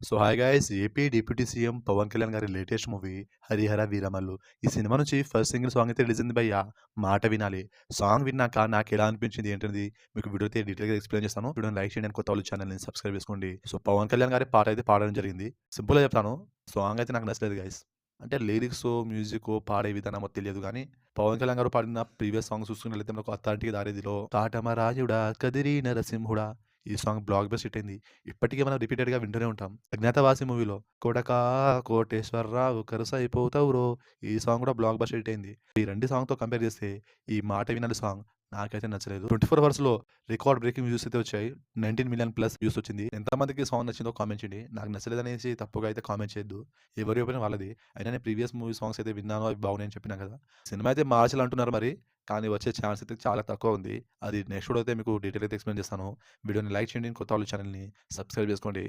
So hi guys AP deputy CM Pawan Kalyan గారి latest movie Harihara Veeramallu. ఈ సినిమా నుంచి ఫస్ట్ సింగిల్ సాంగ్ అయితే రిలీజ్ అయింది భయ్య. మాట వినాలి. సాంగ్ విన్నాక నాకు ఎలా అనిపించింది ఏంటనేది మీకు వీడియో అయితే డీటెయిల్గా ఎక్స్ప్లెయిన్ చేస్తాను. వీడియోని లైక్ చేయండి, కొత్త వాళ్ళు ఛానల్ని సబ్స్క్రైబ్ చేసుకోండి. సో పవన్ కళ్యాణ్ గారి పాట అయితే పాడడం జరిగింది. సింపుల్గా చెప్తాను, సాంగ్ అయితే నాకు నచ్చలేదు గైస్. అంటే లిరిక్స్, మ్యూజిక్, పాడే విధానం తెలియదు కానీ పవన్ కళ్యాణ్ గారు పాడిన ప్రీవియస్ సాంగ్ చూసుకున్నట్లయితే మనకు అత్తాంటికి దారేదిలో తాటమరాయుడా కదిరి నరసింహుడా ఈ సాంగ్ బ్లాక్ బస్టర్ హిట్ అయింది. ఇప్పటికీ మనం రిపీటెడ్‌గా వింటూనే ఉంటాం. 'అజ్ఞాతవాసి' మూవీలో 'కొడకా కోటేశ్వరరావు కరుసైపోతావురో' ఈ సాంగ్ కూడా బ్లాక్ బస్టర్ హిట్ అయింది. ఈ 2 సాంగ్‌తో కంపేర్ చేస్తే ఈ 'మాట వినాలి' సాంగ్ నాకైతే నచ్చలేదు. 24 అవర్స్‌లో రికార్డ్ బ్రేకింగ్ వ్యూస్ అయితే వచ్చాయి. 19 మిలియన్ ప్లస్ వ్యూస్ వచ్చింది. ఎంతమందికి సాంగ్ నచ్చిందో కామెంట్ చేయండి. నాకు నచ్చలేదనేసి తప్పుగా అయితే కామెంట్ చేయొద్దు. ఎవరి ఒపీనియన్ వాళ్ళది. అయినా నేను ప్రీవియస్ మూవీ సాంగ్స్ అయితే విన్నాను, అవి బాగున్నాయని చెప్పినా కదా! సినిమా అయితే మార్చాలంటున్నారు మరి. కానీ వచ్చే ఛాన్స్ అయితే చాలా తక్కువ ఉంది. అది నెక్స్ట్ వీడియో అయితే మీకు డీటెయిల్ అయితే ఎక్స్‌ప్లెయిన్ చేస్తాను. వీడియోని లైక్ చేయండి, కొత్త వాళ్ళు ఛానల్‌ని సబ్స్క్రైబ్ చేసుకోండి.